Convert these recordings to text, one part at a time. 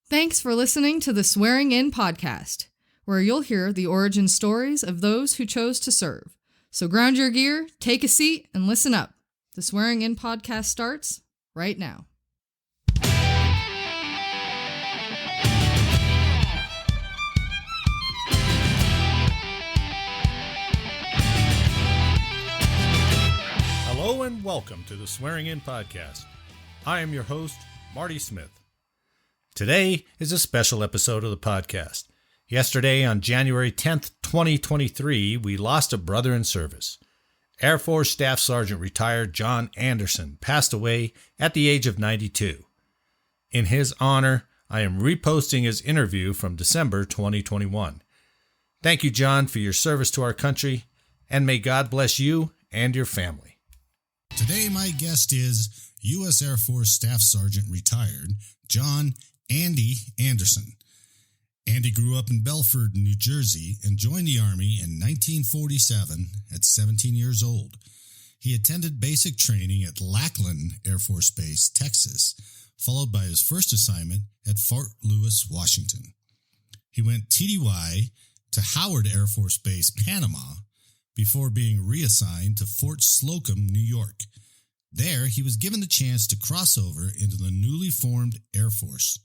Thanks for listening to the Swearing In podcast, where you'll hear the origin stories of those who chose to serve. So ground your gear, take a seat, and listen up. The Swearing In podcast starts right now. Hello and welcome to the Swearing In podcast. I am your host, Marty Smith. Today is a special episode of the podcast. Yesterday, on January 10th, 2023, we lost a brother in service. Air Force Staff Sergeant retired John Anderson passed away at the age of 92. In his honor, I am reposting his interview from December 2021. Thank you, John, for your service to our country, and may God bless you and your family. Today, my guest is U.S. Air Force Staff Sergeant retired John Andy Anderson. Andy grew up in Belford, New Jersey, and joined the Army in 1947 at 17 years old. He attended basic training at Lackland Air Force Base, Texas, followed by his first assignment at Fort Lewis, Washington. He went TDY to Howard Air Force Base, Panama, before being reassigned to Fort Slocum, New York. There, he was given the chance to cross over into the newly formed Air Force.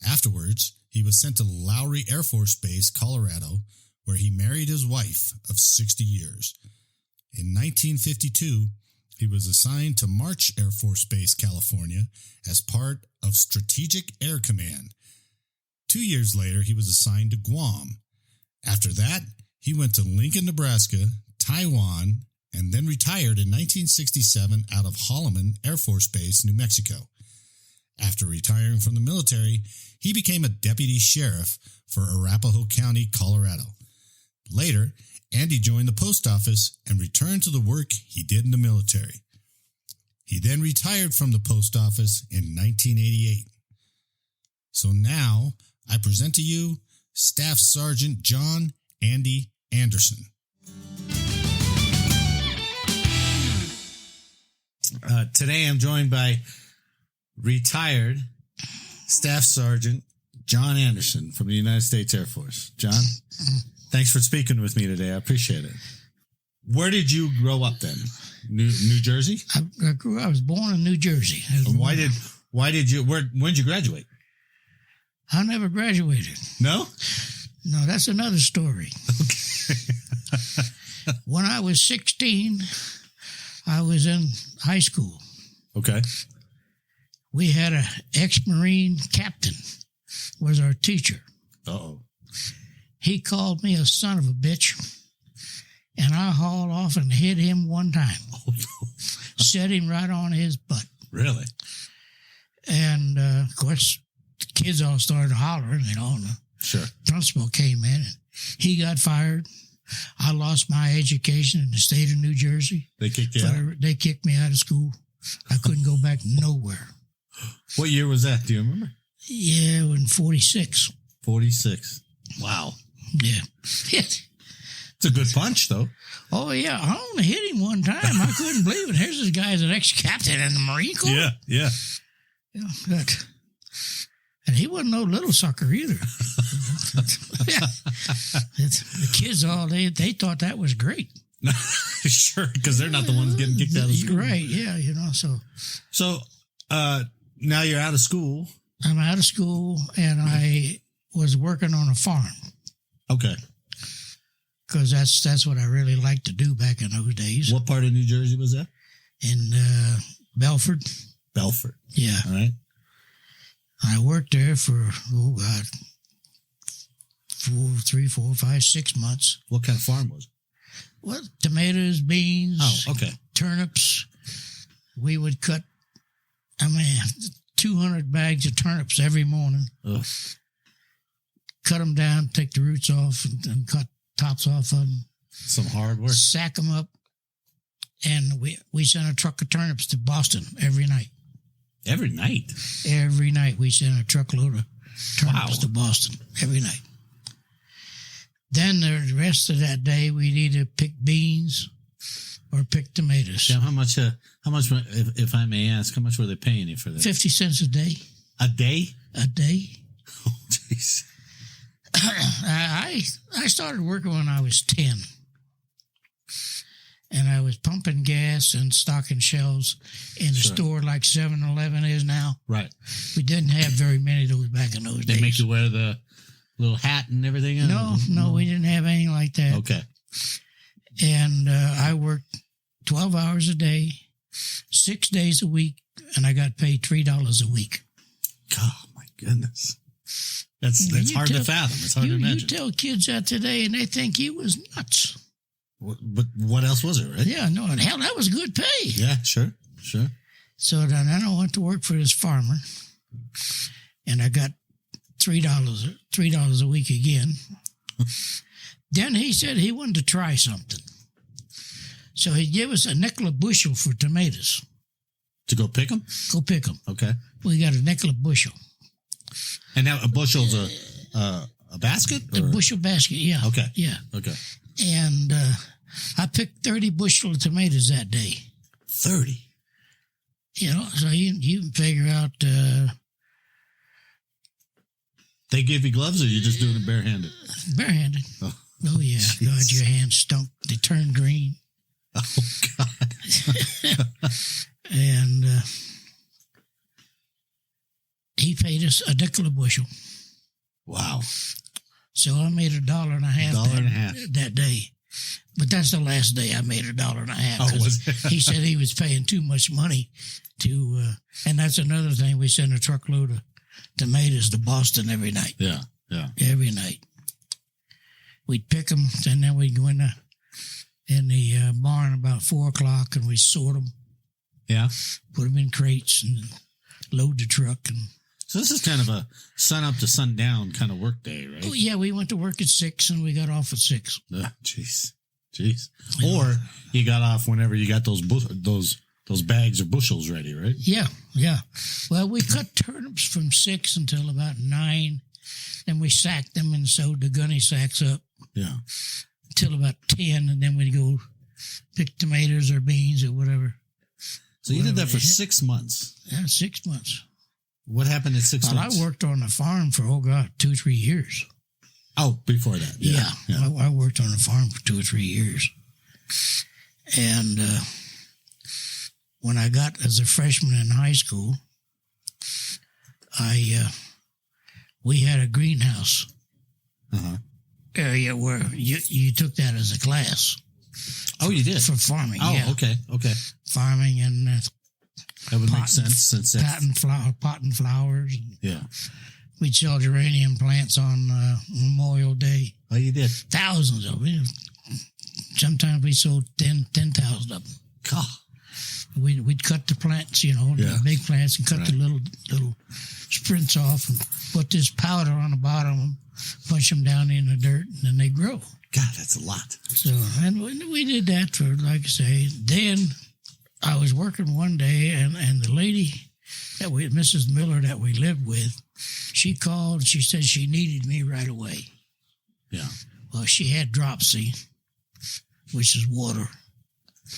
Afterwards, he was sent to Lowry Air Force Base, Colorado, where he married his wife of 60 years. In 1952, he was assigned to March Air Force Base, California, as part of Strategic Air Command. 2 years later, he was assigned to Guam. After that, he went to Lincoln, Nebraska, Taiwan, and then retired in 1967 out of Holloman Air Force Base, New Mexico. After retiring from the military, he became a deputy sheriff for Arapahoe County, Colorado. Later, Andy joined the post office and returned to the work he did in the military. He then retired from the post office in 1988. So now, I present to you Staff Sergeant John Andy Anderson. Today I'm joined by retired Staff Sergeant John Anderson from the United States Air Force. John, thanks for speaking with me today. I appreciate it. Where did you grow up then? New Jersey? I was born in New Jersey. When did you graduate? I never graduated. No? No, that's another story. Okay. When I was 16, I was in high school. Okay. We had an ex-Marine captain, was our teacher. Uh-oh. He called me a son of a bitch, and I hauled off and hit him one time. Oh, no. Set him right on his butt. Really? And, of course, the kids all started hollering, and the Sure. principal came in, and he got fired. I lost my education in the state of New Jersey. They kicked you out? They kicked me out of school. I couldn't go back nowhere. What year was that? Do you remember? Yeah, in 46. 46. Wow. Yeah. It's a good punch, though. Oh, yeah. I only hit him one time. I couldn't believe it. Here's this guy as an ex-captain in the Marine Corps. Yeah. Yeah, good. And he wasn't no little sucker either. The kids they thought that was great. Sure, because they're not the ones getting kicked out of school. Right, yeah, So, now you're out of school. I'm out of school, and I was working on a farm. Okay. Because that's what I really liked to do back in those days. What part of New Jersey was that? In Belford. Belford. Yeah. All right. I worked there for, 3, 4, 5, 6 months. What kind of farm was it? Well, tomatoes, beans. Oh, okay. Turnips. We would cut, 200 bags of turnips every morning. Ugh. Cut them down, take the roots off, and cut tops off of them. Some hard work. Sack them up. And we sent a truck of turnips to Boston every night. Every night? Every night we sent a truckload of turnips to Boston. Every night. Then the rest of that day, we'd either pick beans or pick tomatoes. Yeah, how much, if I may ask, how much were they paying you for that? 50 cents a day. A day? A day. Jeez. I started working when I was 10. And I was pumping gas and stocking shelves in a store like 7-Eleven is now. Right. We didn't have very many of those back in those days. They make you wear the little hat and everything? No, we didn't have anything like that. Okay. And I worked 12 hours a day, 6 days a week, and I got paid $3 a week. Oh, my goodness. That's hard to fathom. It's hard to imagine. You tell kids that today, and they think he was nuts. But what else was it, right? Yeah, no, and hell, that was good pay. Yeah, sure. So then I went to work for this farmer, and I got $3 a week again. Then he said he wanted to try something. So he gave us a nickel a bushel for tomatoes. To go pick them? Go pick them. Okay. We got a nickel a bushel. And now a bushel's a basket? A bushel basket, yeah. Okay. Yeah. Okay. And I picked 30 bushel of tomatoes that day. 30? You know, so you can figure out... They give you gloves, or you're just doing it barehanded? Barehanded. Oh yeah. Geez. God, your hands stunk. They turned green. Oh, God. And he paid us a nickel a bushel. Wow. So I made $1.50 that day. But that's the last day I made $1.50. Oh, was it? He said he was paying too much money to, and that's another thing. We send a truckload of tomatoes to Boston every night. Yeah. Every night. We'd pick them, and then we'd go in the barn about 4 o'clock, and we'd sort them. Yeah. Put them in crates and load the truck. And so this is kind of a sun up to sundown kind of work day, right? oh, yeah, we went to work at 6 and we got off at 6. Jeez. Or you got off whenever you got those bags or bushels ready, right? Yeah. Well, we cut turnips from 6 until about 9. Then we sacked them and sewed the gunny sacks up. Yeah. Until about 10, and then we'd go pick tomatoes or beans or whatever. So you did that for 6 months? Yeah, 6 months. What happened in 6 months? I worked on the farm for, 2-3 years. Oh, before that. Yeah. I worked on the farm for 2 or 3 years. And when I got as a freshman in high school, we had a greenhouse area where you took that as a class. Oh, you did? For farming, oh, yeah. Okay. Farming and... that would make sense since that's... Potting flowers. Yeah. We'd sell geranium plants on Memorial Day. Oh, you did? Thousands of them. Sometimes we sold 10,000 of them. God. We'd cut the plants, the big plants, and cut the little sprints off and put this powder on the bottom, punch them down in the dirt, and then they grow. God, that's a lot. So, and we did that for, like I say. Then I was working one day, and the lady Mrs. Miller that we lived with, she called and she said she needed me right away. Yeah. Well, she had dropsy, which is water.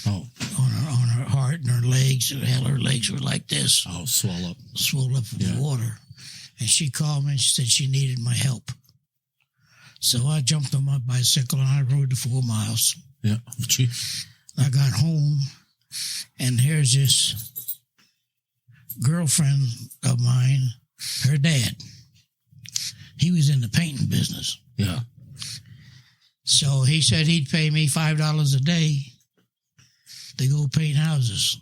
Oh. On her heart and her legs. Hell, her legs were like this. Oh, swell up with water. And she called me and she said she needed my help. So I jumped on my bicycle and I rode the 4 miles. Yeah. I got home, and here's this girlfriend of mine, her dad. He was in the painting business. Yeah. So he said he'd pay me $5 a day to go paint houses,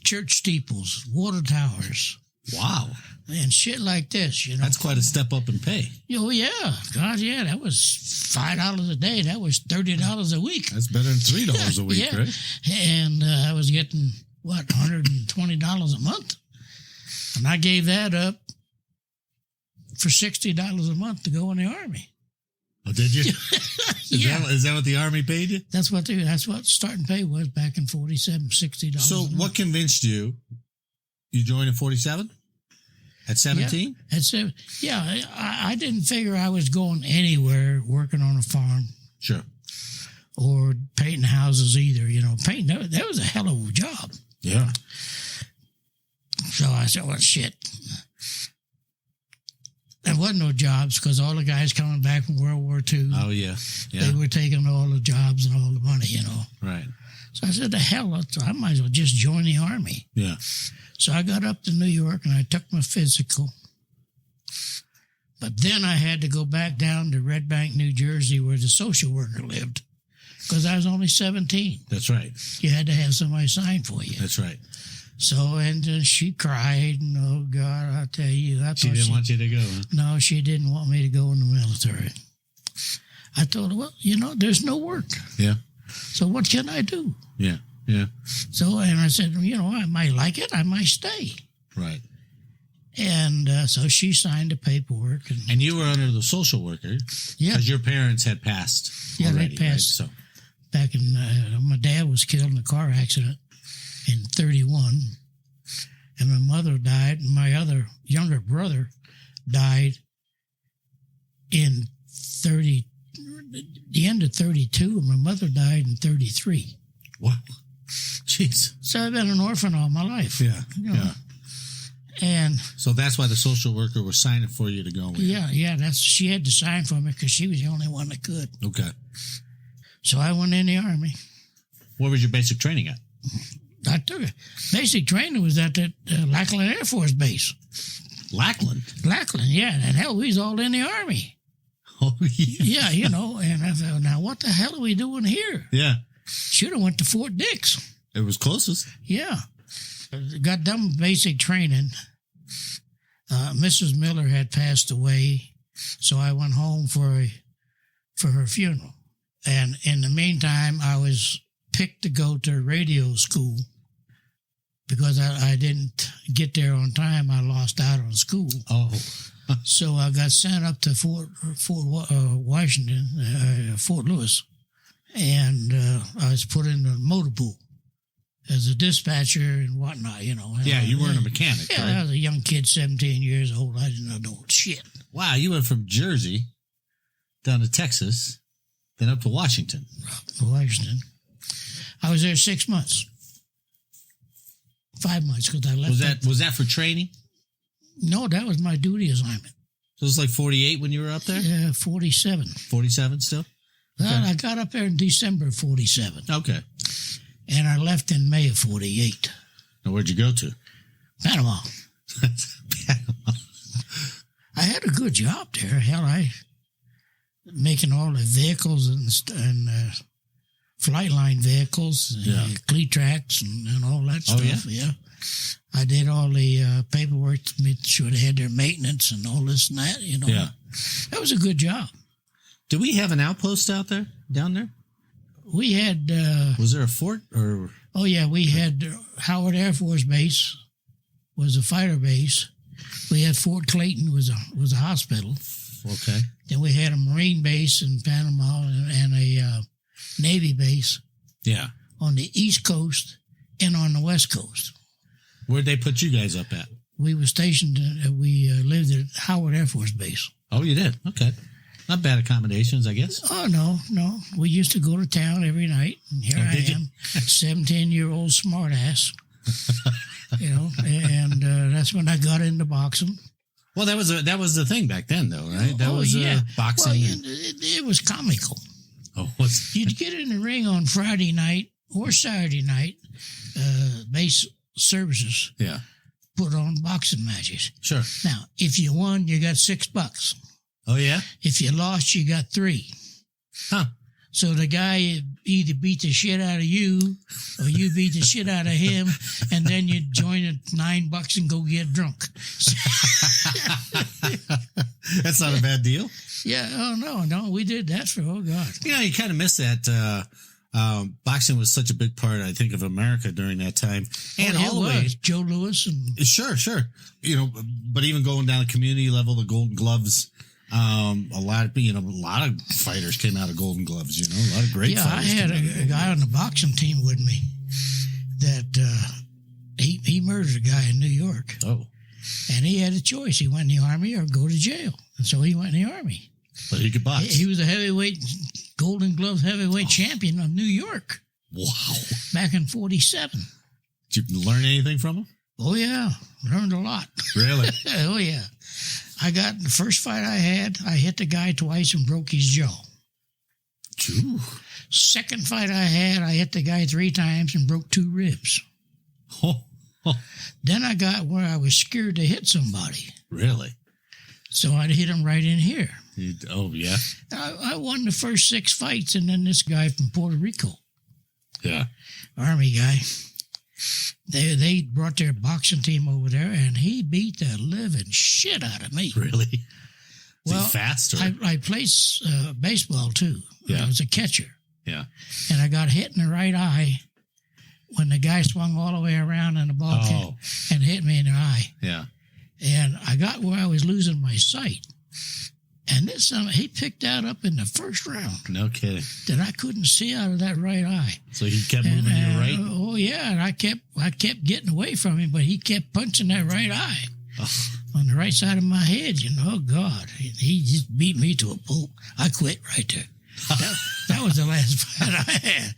church steeples, water towers. Wow. And shit like this, That's quite a step up in pay. Oh, yeah. God, yeah. That was $5 a day. That was $30 a week. That's better than $3 a week, right? And I was getting, $120 a month? And I gave that up for $60 a month to go in the Army. Oh, did you? Yeah. Is that what the Army paid you? That's what starting pay was back in 47, $60 So a month. what convinced you? You joined in 47? At 17? Yeah. I didn't figure I was going anywhere working on a farm. Sure. Or painting houses either. Painting, that was a hell of a job. Yeah. So I said, well, shit. there wasn't no jobs because all the guys coming back from World War II, Oh, yeah. they were taking all the jobs and all the money, Right. So I said, the hell, I might as well just join the Army. Yeah. So I got up to New York and I took my physical. But then I had to go back down to Red Bank, New Jersey, where the social worker lived, because I was only 17. That's right. You had to have somebody sign for you. That's right. So, and she cried, and oh, God, I tell you. I She thought didn't want you to go, huh? No, she didn't want me to go in the military. I told her, well, there's no work. Yeah. So what can I do? Yeah. Yeah. So, and I said, I might like it. I might stay. Right. And so she signed the paperwork. And you were under the social worker. Yeah. Because your parents had passed. Yeah, already, they passed. Right? So. Back in, my dad was killed in a car accident in 1931. And my mother died. And my other younger brother died in the end of 1932. And my mother died in 1933. Wow. Jeez. So I've been an orphan all my life. Yeah. Yeah. And so that's why the social worker was signing for you to go in. Yeah. She had to sign for me because she was the only one that could. Okay. So I went in the Army. Where was your basic training at? I took it. Basic training was at the Lackland Air Force Base. Lackland? Lackland, yeah. And hell, we was all in the Army. Oh, yeah. Yeah, and I thought, now what the hell are we doing here? Yeah. Should have went to Fort Dix. It was closest. Yeah. Got done with basic training. Mrs. Miller had passed away, so I went home for her funeral. And in the meantime, I was picked to go to radio school because I didn't get there on time. I lost out on school. Oh. So I got sent up to Fort Washington, Fort Lewis, and I was put in the motor pool as a dispatcher and whatnot, Yeah, you weren't a mechanic, Yeah, right? I was a young kid, 17 years old. I didn't know shit. Wow, you went from Jersey down to Texas, then up to Washington. Washington. I was there 6 months. 5 months because I left. Was that for training? No, that was my duty assignment. So it was like 48 when you were up there? Yeah, 47. 47 still? Well, I got up there in December of 47. Okay. And I left in May of 48. Now, where'd you go to? Panama. Panama. I had a good job there. Hell, making all the vehicles and flight line vehicles, cleat tracks and all that stuff. Oh, yeah? I did all the paperwork to make sure they had their maintenance and all this and that, Yeah. That was a good job. Did we have an outpost down there? We had... was there a fort or... Oh, yeah, we had Howard Air Force Base was a fighter base. We had Fort Clayton was a hospital. Okay. Then we had a Marine base in Panama and a Navy base. Yeah. On the East Coast and on the West Coast. Where'd they put you guys up at? We were stationed, we lived at Howard Air Force Base. Oh, you did? Okay. Not bad accommodations, I guess. Oh, no. We used to go to town every night. And here I am, 17-year-old smartass. And that's when I got into boxing. Well, that was the thing back then, though, right? That was boxing. Well, it was comical. Oh, You'd get in the ring on Friday night or Saturday night, base services. Yeah. Put on boxing matches. Sure. Now, if you won, you got $6. Oh, yeah? If you lost, you got $3. Huh. So the guy either beat the shit out of you or you beat the shit out of him, and then you join at $9 and go get drunk. That's not a bad deal. Yeah. Oh, no. We did that for, oh, God. You kind of miss that. Boxing was such a big part, I think, of America during that time. And all the way. Joe Louis. Sure. But even going down the community level, the Golden Gloves, a lot of fighters came out of Golden Gloves, a lot of great fighters. I had a guy on the boxing team with me that he murdered a guy in New York. Oh. And he had a choice. He went in the Army or go to jail. And so he went in the Army. But he could box. He was a heavyweight, Golden Glove heavyweight champion of New York. Wow. Back in 47. Did you learn anything from him? Oh, yeah. Learned a lot. Really? Oh, yeah. I got the first fight I had, I hit the guy twice and broke his jaw. Ooh. Second fight I had, I hit the guy 3 times and broke 2 ribs. Oh, Then I got where I was scared to hit somebody. really? So I'd hit him right in here. Oh, yeah? I won the first 6 fights, and then this guy from Puerto Rico, Yeah. Army guy, they brought their boxing team over there, and he beat the living shit out of me. Really? Is Well, he fast? Or? I played baseball, too. Yeah. I was a catcher. Yeah. And I got hit in the right eye when the guy swung all the way around and the ball came and hit me in the eye. Yeah. And I got where I was losing my sight. And this time he picked that up in the first round No kidding. that I couldn't see out of that right eye. So he kept moving you right? Oh yeah, and I kept getting away from him, but he kept punching that right eye on the right side of my head. Oh God, he just beat me to a pulp. I quit right there. That was the last fight I had.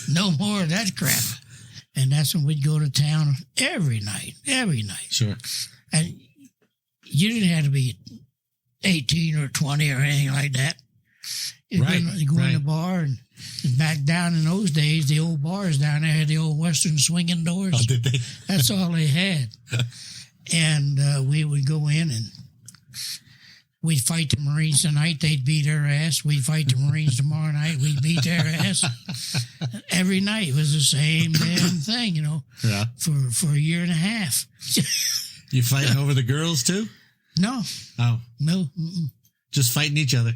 No more of that crap. And that's when we'd go to town every night. Sure. And you didn't have to be 18 or 20 or anything like that. You go in the bar, and back down in those days, the old bars down there had the old Western swinging doors. Oh, did they? That's all they had. And we would go in and we'd fight the Marines tonight. They'd beat our ass. We'd fight the Marines tomorrow night. We'd beat their ass. Every night it was the same damn thing, Yeah. for a year and a half. You fighting over the girls too? No. Oh. No. Just fighting each other.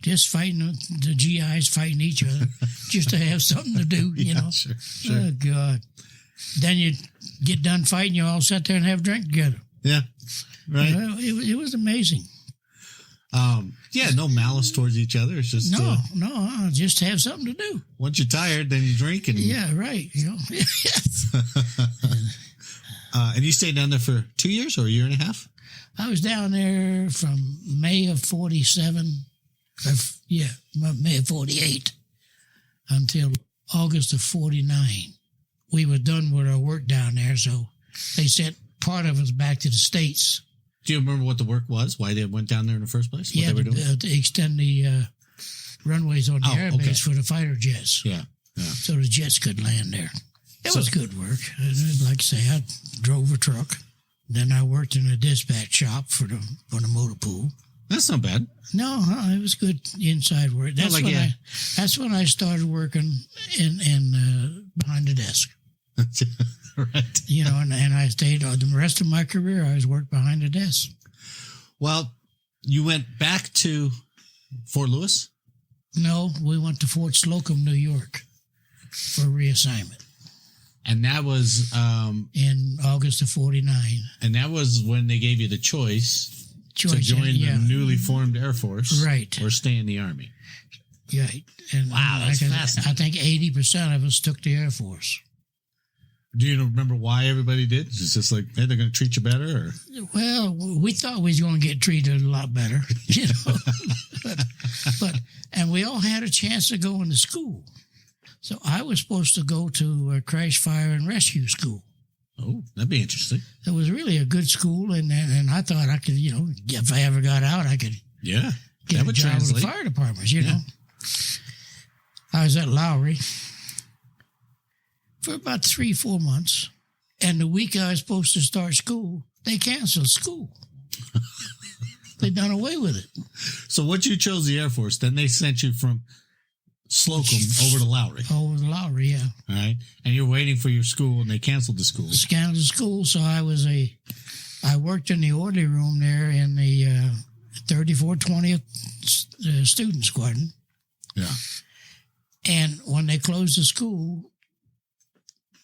Just fighting the GIs, fighting each other, just to have something to do, Sure. Oh, God. Then you get done fighting, you all sit there and have a drink together. Yeah. Right. Well, it was amazing. Yeah, no malice towards each other. It's just Just have something to do. once you're tired, then you drink and Yeah, right. and you stayed down there for 2 years or a year and a half? I was down there from May of 47, May of 48 until August of 49. We were done with our work down there, so they sent part of us back to the States. Do you remember what the work was? Why they went down there in the first place? What Yeah, they were doing? to extend the runways on the airbase for the fighter jets. Yeah. So the jets could land there. It was good work. Like I say, I drove a truck. Then I worked in a dispatch shop for the motor pool. That's not bad. No, it was good inside work. That's when I started working in behind the desk. Right. And I stayed the rest of my career. I was worked behind the desk. Well, you went back to Fort Lewis? No, we went to Fort Slocum, New York, for reassignment. And that was in August of 49. And that was when they gave you the choice to join the newly formed Air Force, right, or stay in the Army. Right. And wow, that's fascinating. I think 80% of us took the Air Force. Do you remember why everybody did? It's just like, hey, they're going to treat you better? Or? Well, we thought we was going to get treated a lot better, and we all had a chance to go into school. So I was supposed to go to a crash, fire, and rescue school. Oh, that'd be interesting. It was really a good school, and I thought I could, if I ever got out, I could get a job with the fire departments, know. I was at Lowry for about 3-4 months, and the week I was supposed to start school, they canceled school. They done away with it. So once you chose the Air Force, then they sent you from Slocum over to Lowry. Over to Lowry, yeah. All right. And you're waiting for your school, and they canceled the school. Canceled the school, so I worked in the orderly room there in the 34th, 20th Student Squadron. Yeah. And when they closed the school,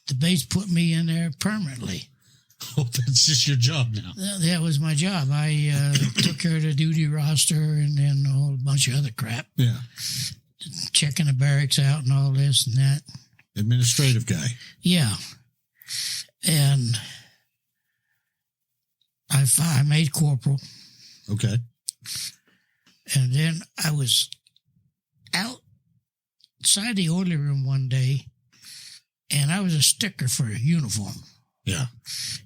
the base put me in there permanently. Oh, that's just your job now. That was my job. I took care of the duty roster and then a whole bunch of other crap. Yeah. Checking the barracks out and all this and that. Administrative guy. Yeah. And I made corporal. Okay. And then I was outside the orderly room one day, and I was a sticker for a uniform. Yeah.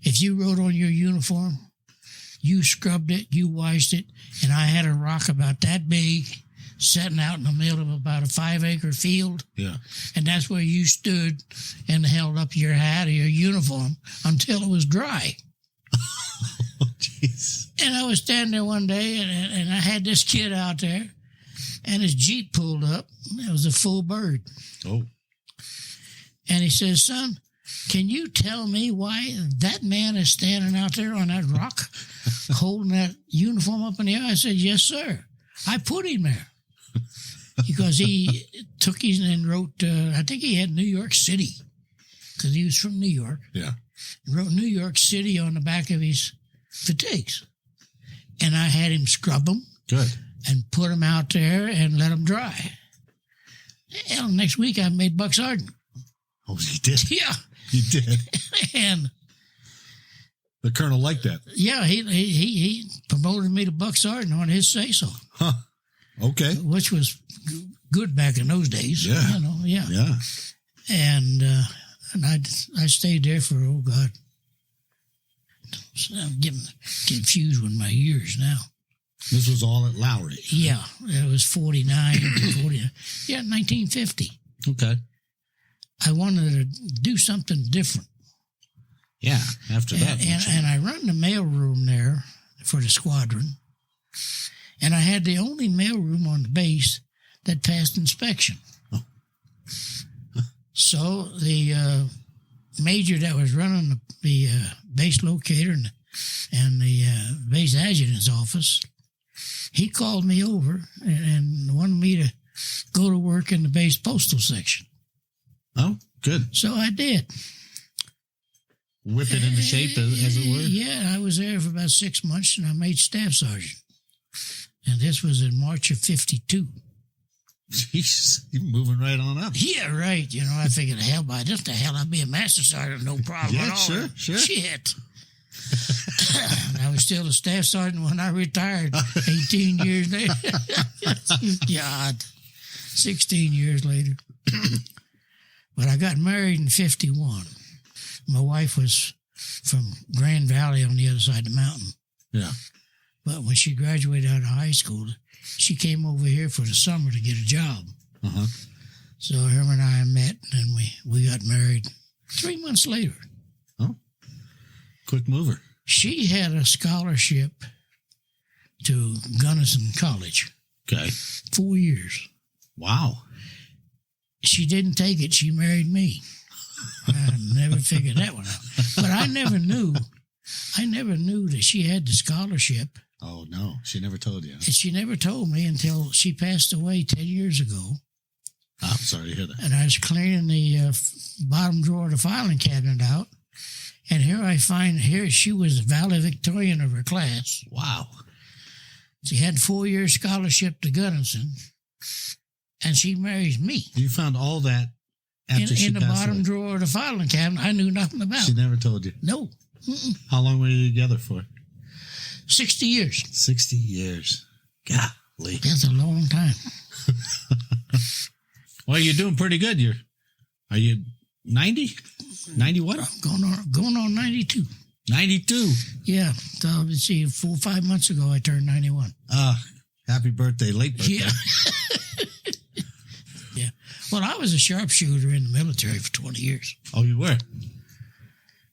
If you wrote on your uniform, You scrubbed it, you washed it, and I had a rock about that big sitting out in the middle of about a 5-acre field. Yeah. And that's where you stood and held up your hat or your uniform until it was dry. Oh, jeez. And I was standing there one day, and I had this kid out there, and his Jeep pulled up. It was a full bird. Oh. And he says, son, can you tell me why that man is standing out there on that rock holding that uniform up in the air? I said, yes, sir. I put him there. Because he took his and wrote, I think he had New York City, because he was from New York. Yeah. He wrote New York City on the back of his fatigues. And I had him scrub them. Good. And put them out there and let them dry. Hell, next week I made Buck Sergeant. Oh, you did? Yeah. You did? And the colonel liked that? Yeah, he promoted me to Buck Sergeant on his say-so. Huh. Okay. Which was good back in those days. Yeah. You know, yeah. Yeah. And I stayed there for, oh, God. So I'm getting confused with my years now. This was all at Lowry? Yeah. It was 49, 40. Yeah, 1950. Okay. I wanted to do something different. Yeah, after that. And I run the mail room there for the squadron. And I had the only mail room on the base that passed inspection. Oh. So the major that was running the base locator and the base adjutant's office, he called me over and wanted me to go to work in the base postal section. Oh, good. So I did. Whip it into shape, as it were? Yeah, I was there for about 6 months, and I made staff sergeant. And this was in March of 52. Jeez, you're moving right on up. Yeah, right. You know, I figured, hell, by this the hell, I'd be a master sergeant, no problem Yeah, at all. sure. Shit. I was still a staff sergeant when I retired 18 years later. God, 16 years later. But I got married in 51. My wife was from Grand Valley on the other side of the mountain. Yeah. But when she graduated out of high school, she came over here for the summer to get a job. Uh-huh. So her and I met, and we got married 3 months later. Oh, quick mover. She had a scholarship to Gunnison College. Okay. 4 years. Wow. She didn't take it. She married me. I never figured that one out. But I never knew that she had the scholarship. Oh, no. She never told you. And she never told me until she passed away 10 years ago. Oh, I'm sorry to hear that. And I was cleaning the bottom drawer of the filing cabinet out. And here she was the valedictorian of her class. Wow. She had 4-year scholarship to Gunnison. And she marries me. You found all that after she in the passed bottom away. drawer of the filing cabinet I knew nothing about. She never told you? No. Mm-mm. How long were you together for? 60 years. 60 years. Golly. That's a long time. Well, you're doing pretty good. Are you 90? 91? I'm going on 92. 92. Yeah. So let's see, 4 or 5 months ago I turned 91. Happy birthday, late birthday. Yeah. Yeah. Well, I was a sharpshooter in the military for 20 years. Oh, you were?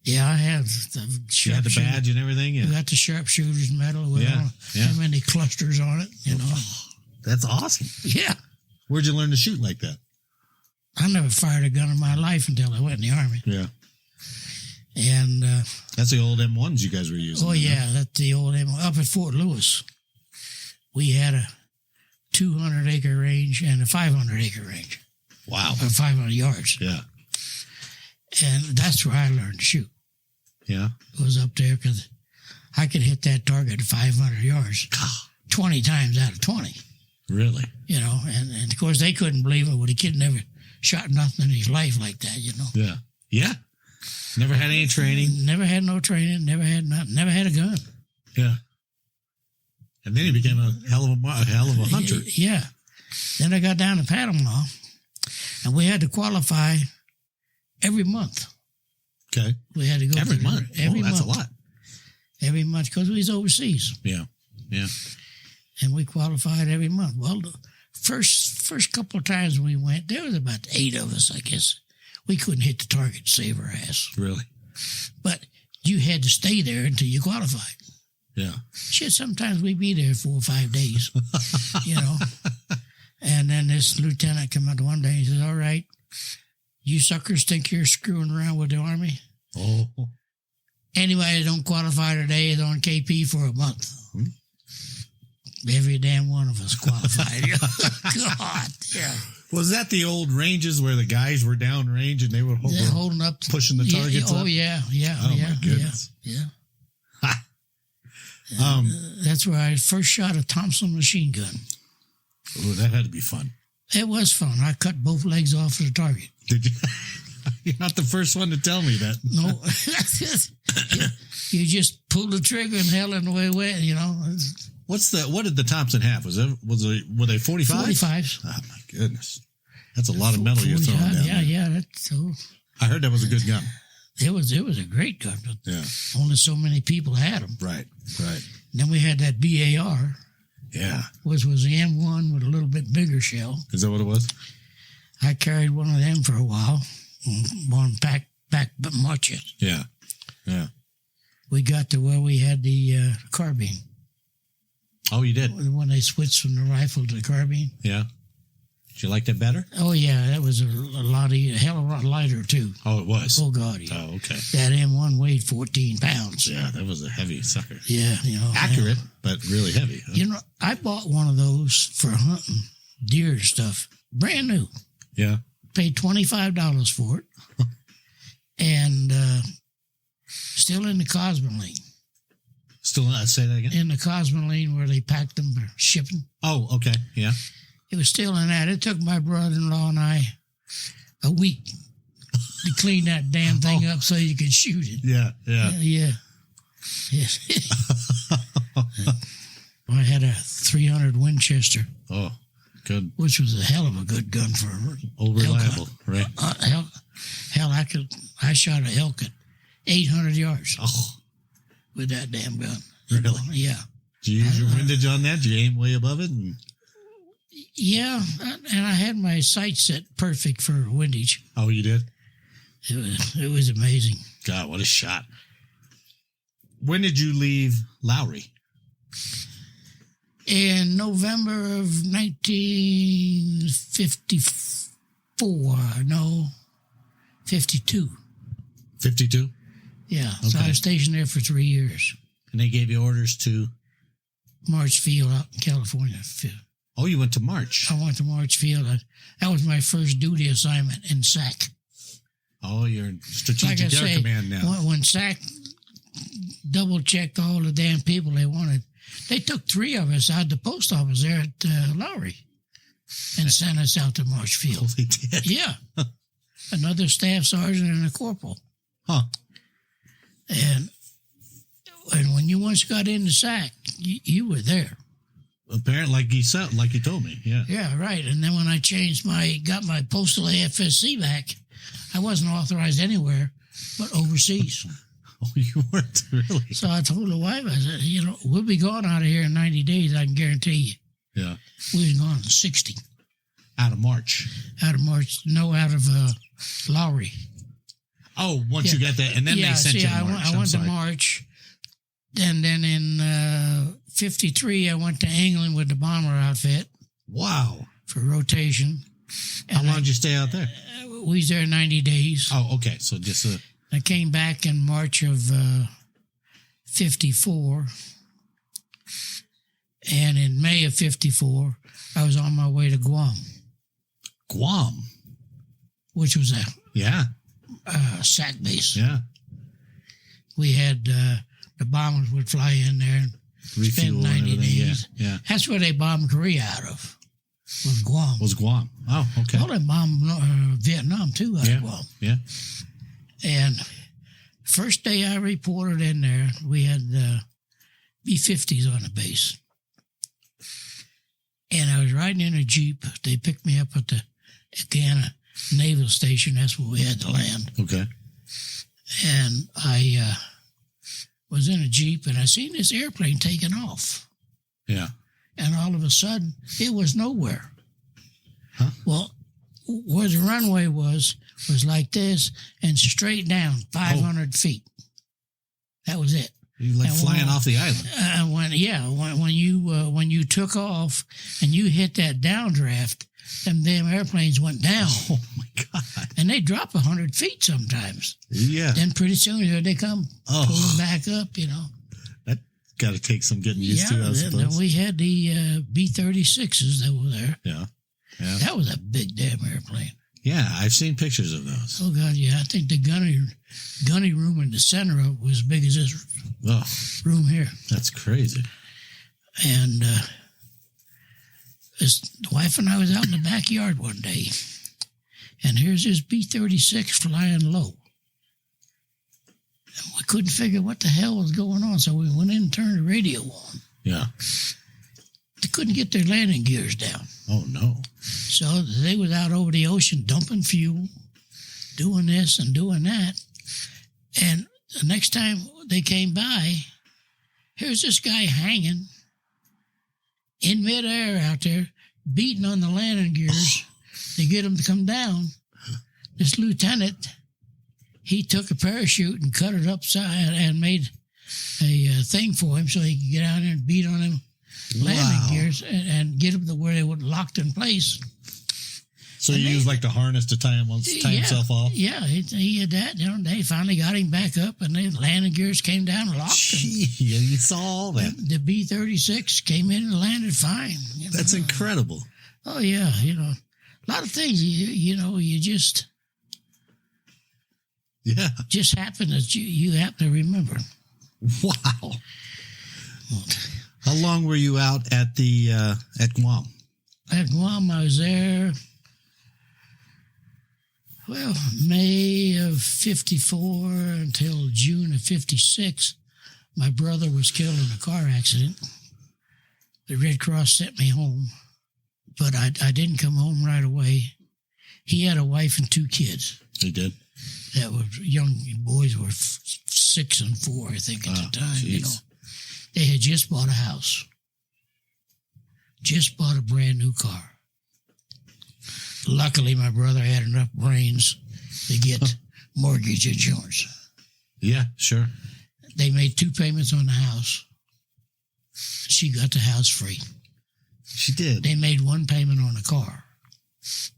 Yeah, I have the You had the sharpshooter. badge and everything? We Yeah. got the sharpshooter's medal with Yeah, yeah. how many clusters on it, you know. That's awesome. Yeah. Where'd you learn to shoot like that? I never fired a gun in my life until I went in the Army. Yeah. And, That's the old M1s you guys were using. oh, yeah, that's the old M. Up at Fort Lewis, we had a 200-acre range and a 500-acre range. Wow. Or 500 yards. Yeah. And that's where I learned to shoot. Yeah. It was up there because I could hit that target at 500 yards 20 times out of 20. Really? You know, and of course they couldn't believe it when a kid never shot nothing in his life like that, you know. Yeah. Yeah. Never had any training. Never had no training, never had nothing, never had a gun. Yeah. And then he became a hell of a hunter. Yeah. Then I got down to Panama, and we had to qualify every month. Okay. We had to go Every through month. Every that's month. a lot. every month because we was overseas. Yeah. Yeah. And we qualified every month. Well, the first couple of times we went, there was about 8 of us, I guess. We couldn't hit the target to save our ass. Really? But you had to stay there until you qualified. Yeah. Shit, sometimes we'd be there 4 or 5 days, you know. And then this lieutenant came out one day and says, all right, you suckers think you're screwing around with the Army? Oh. Anybody that don't qualify today is on KP for a month. Every damn one of us qualified. God, yeah. Was that the old ranges where the guys were down range and they were holding up, pushing the targets up? Oh, yeah. Oh, my goodness. Yeah. That's where I first shot a Thompson machine gun. Oh, that had to be fun. It was fun. I cut both legs off of the target. Did you? You're not the first one to tell me that. No. You just pull the trigger and hell in the way wet, you know. What did the Thompson have? Were they 45s? 45s. Oh my goodness. That's a lot of metal you're throwing down. Yeah. That's so. I heard that was a good gun. It was a great gun, but yeah. Only so many people had them. Right. And then we had that BAR. Yeah. Which was the M1 with a little bit bigger shell. Is that what it was? I carried one of them for a while. One back much it. Yeah. We got to where we had the carbine. Oh, you did? When they switched from the rifle to the carbine. Yeah. Did you like that better? Oh, yeah. That was a hell of a lot lighter, too. Oh, it was? Oh, God, yeah. Oh, okay. That M1 weighed 14 pounds. Yeah, that was a heavy sucker. Yeah, you know. Accurate, but really heavy. Huh? You know, I bought one of those for hunting deer and stuff. Brand new. Yeah. Paid $25 for it. And still in the Cosmoline. Still, say that again? In the Cosmoline where they packed them for shipping. Oh, okay. Yeah. It was still in that. It took my brother-in-law and I a week to clean that damn thing up so you could shoot it. Yeah. Yes. I had a 300 Winchester. Oh, good. Which was a hell of a good gun for old reliable, right? Hell, I shot an elk at 800 yards. Oh. With that damn gun. Really? Yeah. Did you use your windage on that? Did you aim way above it? Yeah, and I had my sight set perfect for windage. Oh, you did? It was amazing. God, what a shot. When did you leave Lowry? In November of 1954. No, 52. 52? Yeah, okay. So I was stationed there for 3 years. And they gave you orders to? March Field out in California. Oh, you went to March? I went to March Field. That was my first duty assignment in SAC. Oh, you're in Strategic Air Command now. When SAC double-checked all the damn people they wanted, they took 3 of us out of the post office there at Lowry and sent us out to March Field. Oh, they did? Yeah. Another staff sergeant and a corporal. Huh. And when you once got into SAC, you were there. Apparently, like you told me, yeah. Yeah, right. And then when I got my postal AFSC back, I wasn't authorized anywhere but overseas. Oh, you weren't, really? So I told the wife, I said, we'll be gone out of here in 90 days, I can guarantee you. Yeah. We was gone in 60. Out of March? Out of Lowry. Oh, once you got that, and then they sent you to March. I went to March, and then in 53, I went to England with the bomber outfit. Wow. For rotation. How long did you stay out there? We was there 90 days. Oh, okay. So just I came back in March of 54. And in May of 54, I was on my way to Guam. Guam? Which was a SAC base. Yeah. We had the bombers would fly in there and spend 90 days. Yeah. That's where they bombed Korea out of. Was Guam. Oh, okay. Well, they bombed Vietnam too out of Guam. Yeah. And first day I reported in there, we had B-50s on the base. And I was riding in a Jeep. They picked me up at the Agana Naval Station. That's where we had to land. Okay. And was in a Jeep, and I seen this airplane taking off. Yeah. And all of a sudden, it was nowhere. Huh? Well, where the runway was like this and straight down 500 feet. That was it. You like flying off the island. When you took off and you hit that downdraft, them damn airplanes went down. Oh my God! And they drop 100 feet sometimes. Yeah. Then pretty soon here they come, pull them back up. That got to take some getting used to. I suppose. Then we had the B-36s that were there. Yeah. Yeah. That was a big damn airplane. Yeah, I've seen pictures of those. Oh God, yeah! I think the gunny room in the center of it was as big as this room here. That's crazy. And the wife and I was out in the backyard one day, and here's this B-36 flying low. And we couldn't figure what the hell was going on, so we went in and turned the radio on. Yeah. They couldn't get their landing gears down. Oh, no. So they was out over the ocean dumping fuel, doing this and doing that. And the next time they came by, here's this guy hanging in midair out there, beating on the landing gears to get them to come down. This lieutenant, he took a parachute and cut it upside and made a thing for him so he could get out there and beat on them landing gears and get them to where they were locked in place. So you used like the harness to tie himself off? Yeah, he had that. They finally got him back up, and the landing gears came down and locked him. Yeah, you saw all that. The B-36 came in and landed fine. That's incredible. Oh, yeah. A lot of things, you just... Yeah. Just happen that you happen to remember. Wow. How long were you out at Guam? At Guam, I was there, May of 54 until June of 56. My brother was killed in a car accident. The Red Cross sent me home, but I didn't come home right away. He had a wife and 2 kids. He did? That were young boys, were 6 and 4, I think, at the time. Geez. They had just bought a house, just bought a brand new car. Luckily, my brother had enough brains to get mortgage insurance. Yeah, sure. They made 2 payments on the house. She got the house free. She did. They made 1 payment on the car,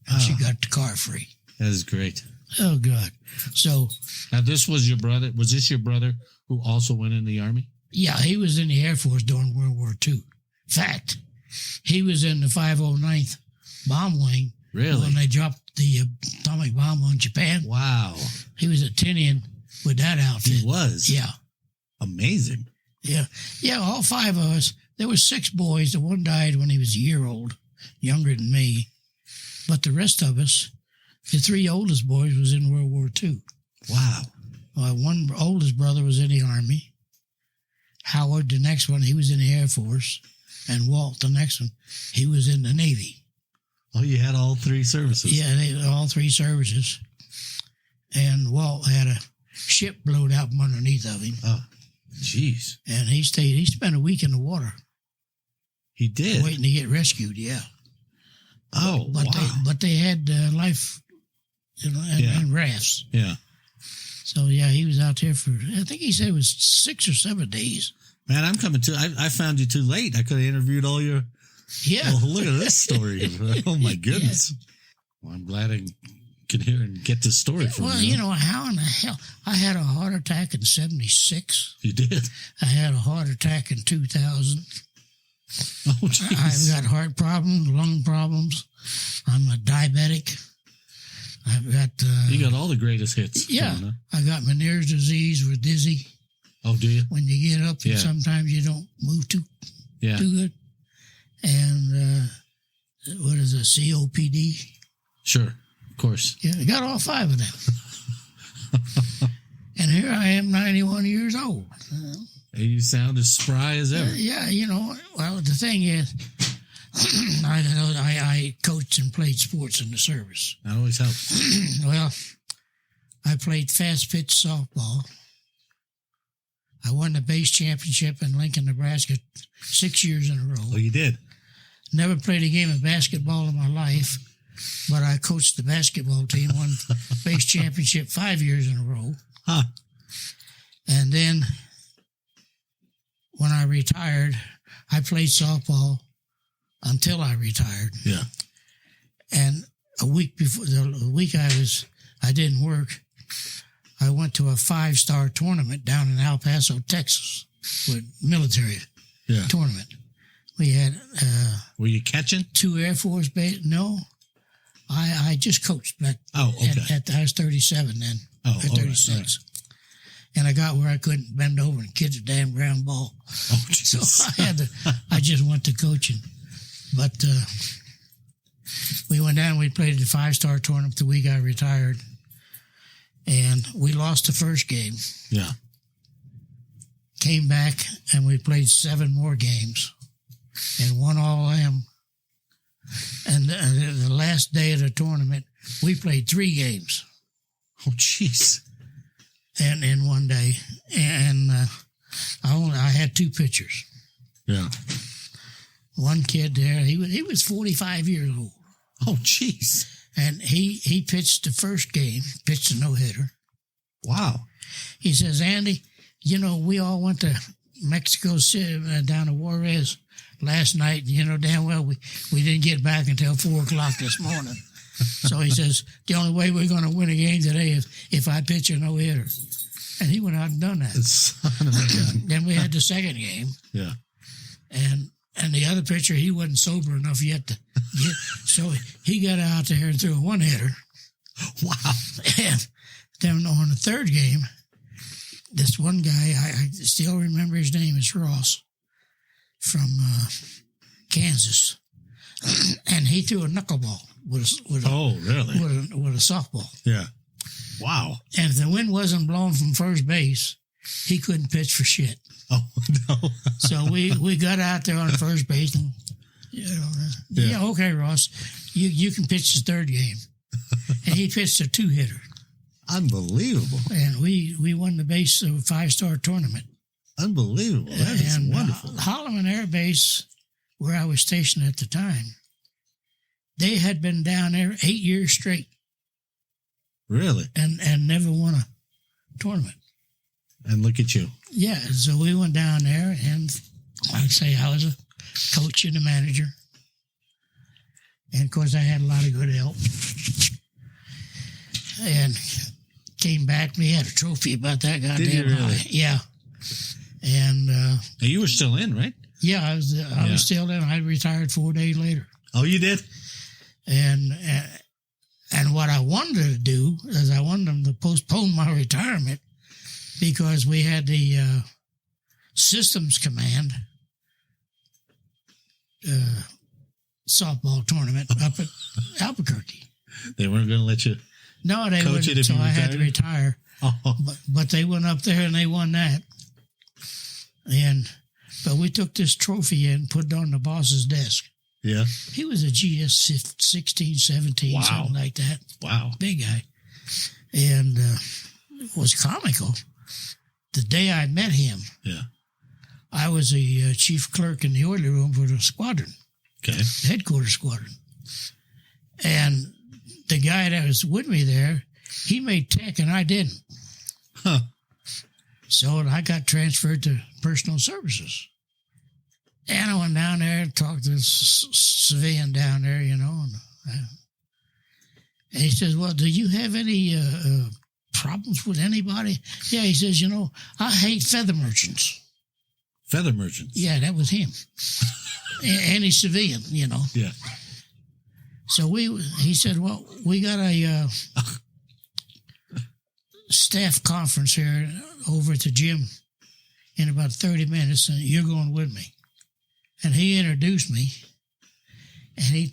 and she got the car free. That is great. Oh, God. So... Now, this was your brother. Was this your brother who also went in the Army? Yeah, he was in the Air Force during World War II. In fact, he was in the 509th Bomb Wing. Really? When they dropped the atomic bomb on Japan. Wow. He was a Tinian with that outfit. He was? Yeah. Amazing. Yeah. Yeah, all 5 of us. There were 6 boys. The one died when he was a year old, younger than me. But the rest of us, the 3 oldest boys was in World War II. Wow. One oldest brother was in the Army. Howard, the next one, he was in the Air Force. And Walt, the next one, he was in the Navy. Oh, you had all 3 services. Yeah, all 3 services. And Walt had a ship blown out from underneath of him. Oh, jeez. And he spent a week in the water. He did? Waiting to get rescued, yeah. Oh, but wow. They had life, and rafts. Yeah. So, yeah, he was out there for, I think he said it was 6 or 7 days. Man, I'm coming to, I found you too late. I could have interviewed all your... Yeah. Oh, look at this story. Oh, my goodness. Yeah. Well, I'm glad I can hear and get this story from you. Well, how in the hell? I had a heart attack in 76. You did? I had a heart attack in 2000. Oh, jeez. I've got heart problems, lung problems. I'm a diabetic. I've got... you got all the greatest hits. Yeah. I got Meniere's disease. We're dizzy. Oh, do you? When you get up, and sometimes you don't move too good. And what is it, COPD? Sure, of course. Yeah, I got all 5 of them. And here I am, 91 years old. And you sound as spry as ever. Yeah, well, the thing is, I coached and played sports in the service. That always helps. Well, I played fast pitch softball. I won the base championship in Lincoln, Nebraska 6 years in a row. Oh, you did? Never played a game of basketball in my life, but I coached the basketball team, won base championship 5 years in a row. Huh. And then when I retired, I played softball until I retired. Yeah. And a week before, the week I didn't work, I went to a 5-star tournament down in El Paso, Texas, with military tournament. We had were you catching 2 Air Force base? No, I just coached back. Oh, okay. I was 37 then. Oh, or 36. All right. And I got where I couldn't bend over and catch a damn ground ball. Oh, Jesus. So I just went to coaching. But we went down, we played the 5-star tournament the week I retired. And we lost the first game. Yeah. Came back and we played 7 more games and won all of them. And the last day of the tournament, we played 3 games. Oh, jeez. And in one day. And I had 2 pitchers. Yeah. One kid there, he was 45 years old. Oh, jeez. And he pitched the first game, pitched a no-hitter. Wow. He says, Andy, you know, we all went to Mexico City, down to Juarez last night. You know, damn well we didn't get back until 4 o'clock this morning. So he says, the only way we're going to win a game today is if I pitch a no-hitter. And he went out and done that. Son of a gun. Then we had the second game. Yeah. And the other pitcher, he wasn't sober enough yet to get, so he got out there and threw a 1-hitter. Wow. And then on the third game, this one guy, I still remember his name, is Ross from Kansas. And he threw a knuckleball with a softball. Yeah. Wow. And if the wind wasn't blowing from first base, he couldn't pitch for shit. Oh, no. So we got out there on first base and, okay, Ross, you can pitch the third game. And he pitched a 2-hitter. Unbelievable. And we won the base of a 5-star tournament. Unbelievable. That is wonderful. Holloman Air Base, where I was stationed at the time, they had been down there 8 years straight. Really? And never won a tournament. And look at you. Yeah, so we went down there, and like I say, I was a coach and a manager. And, of course, I had a lot of good help. And came back, we had a trophy about that goddamn Did you really? high. Yeah. And you were still in, right? yeah, I was still in. I retired 4 days later. Oh, you did? And what I wanted to do is I wanted them to postpone my retirement because we had the Systems Command softball tournament up at Albuquerque. They weren't going to let you No, they coach wouldn't, it if so you I had to retire. Oh. But they went up there and they won that. But we took this trophy and put it on the boss's desk. Yeah. He was a GS 16, 17, Wow. something like that. Wow. Big guy. And it was comical. The day I met him, Yeah. I was a chief clerk in the orderly room for the squadron, Okay. the headquarters squadron. And the guy that was with me there, he made tech and I didn't. Huh. So I got transferred to personal services. And I went down there and talked to this civilian down there, you know. And he says, well, do you have any problems with anybody? Yeah, he says, you know, I hate feather merchants. Feather merchants. Yeah, that was him. Any civilian, you know. Yeah. So he said, well, we got a staff conference here over at the gym in about 30 minutes, and you're going with me. And he introduced me, and he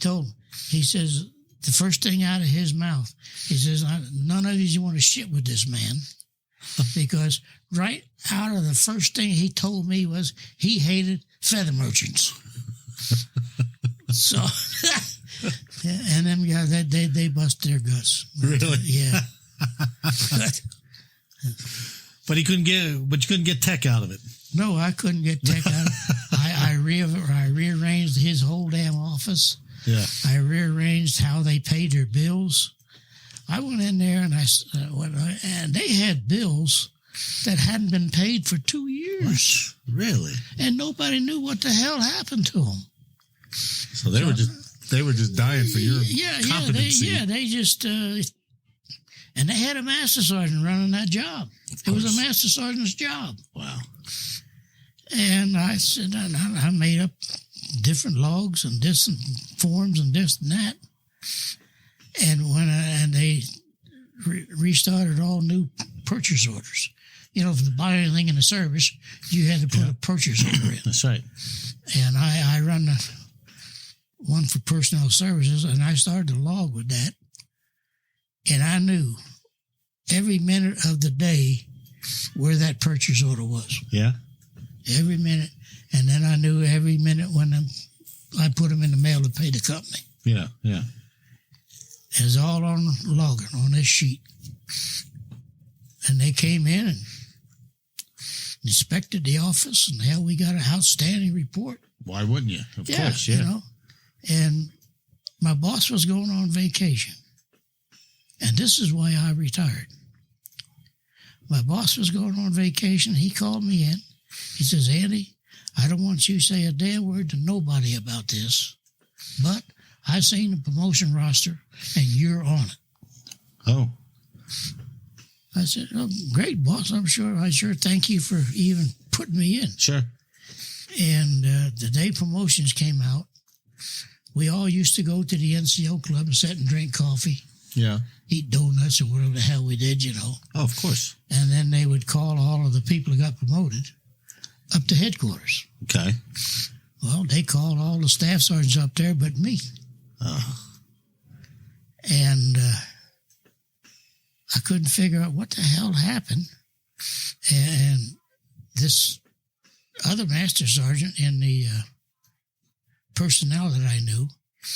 says, the first thing out of his mouth, he says, none of you want to shit with this man, because right out of the first thing he told me was he hated feather merchants. So, and them guys, they bust their guts. Really? Yeah. But you couldn't get tech out of it. No, I couldn't get tech out of it. I rearranged his whole damn office. Yeah. I rearranged how they paid their bills. I went in there and and they had bills that hadn't been paid for 2 years. What? Really? And nobody knew what the hell happened to them. So they were just dying for your competency. They just and they had a master sergeant running that job. It was a master sergeant's job. Wow. And I said, I made up different logs and different forms and this and that. And they restarted all new purchase orders. You know, if you buy anything in the service, you had to put a purchase order in. That's right. And I run the one for personnel services, and I started to log with that. And I knew every minute of the day where that purchase order was. Yeah. Every minute. And then I knew every minute when I put them in the mail to pay the company. Yeah, yeah. It's all on logger on this sheet. And they came in and inspected the office, and hell, we got an outstanding report. Why wouldn't you? Of course, yeah. You know, and my boss was going on vacation. And this is why I retired. My boss was going on vacation. He called me in. He says, Andy, I don't want you to say a damn word to nobody about this, but I seen the promotion roster, and you're on it. Oh. I said, oh, great, boss. I sure thank you for even putting me in. Sure. And the day promotions came out, we all used to go to the NCO club and sit and drink coffee. Yeah. Eat donuts or whatever the hell we did, you know. Oh, of course. And then they would call all of the people who got promoted up to headquarters. Okay. Well, they called all the staff sergeants up there but me. Oh. And I couldn't figure out what the hell happened. And this other master sergeant in the personnel that I knew,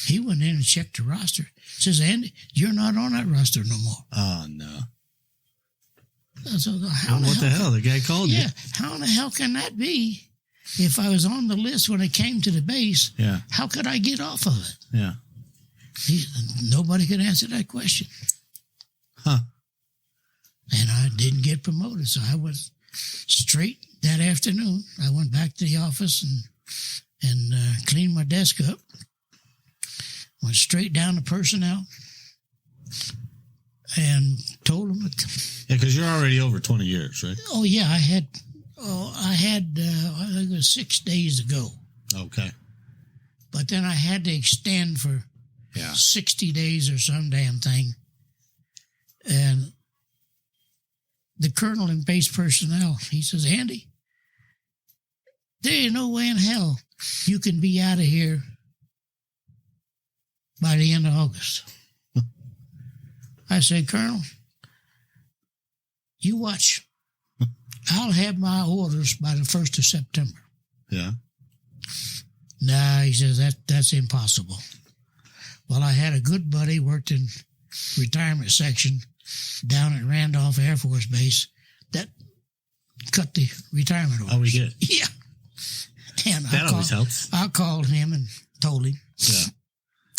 he went in and checked the roster. Says, Andy, you're not on that roster no more. Oh, no. So what the hell? The guy called you. Yeah. How in the hell can that be? If I was on the list when it came to the base, how could I get off of it? Yeah. Nobody could answer that question. Huh. And I didn't get promoted, so I was straight that afternoon. I went back to the office and cleaned my desk up. Went straight down to personnel and told them. Yeah, because you're already over 20 years, right? Oh yeah, I think it was 6 days ago. Okay. But then I had to extend for 60 days or some damn thing. And the colonel in base personnel, he says, Andy, there ain't no way in hell you can be out of here by the end of August. I said, Colonel, you watch. I'll have my orders by the 1st of September. Yeah. Nah, he says, that's impossible. Well, I had a good buddy, worked in retirement section down at Randolph Air Force Base that cut the retirement orders. Oh, we did? Yeah. And that always helps. I called him and told him,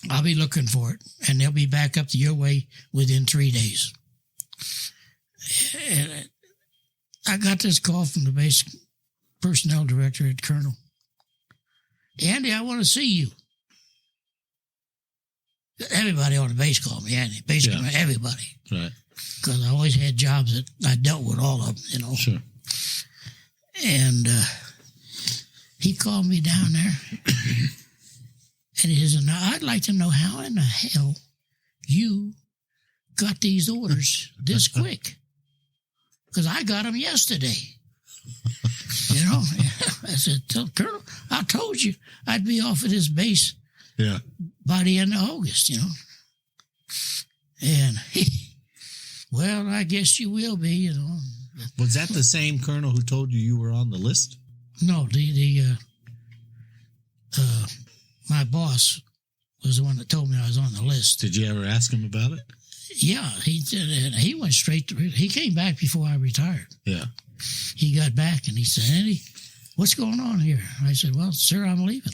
I'll be looking for it, and they'll be back up to your way within 3 days. And I got this call from the base personnel director at Colonel. Andy, I want to see you. Everybody on the base called me Andy. Basically, everybody. Right. Because I always had jobs that I dealt with all of them, you know. Sure. And he called me down there. And he said, now, I'd like to know how in the hell you got these orders this quick. Because I got them yesterday. You know? I said, Colonel, I told you I'd be off of this base by the end of August, you know. And well, I guess you will be, you know. Was that the same colonel who told you were on the list? No, my boss was the one that told me I was on the list. Did you ever ask him about it? Yeah, he did. And he went straight to. He came back before I retired. Yeah. He got back and he said, "Andy, what's going on here?" I said, "Well, sir, I'm leaving."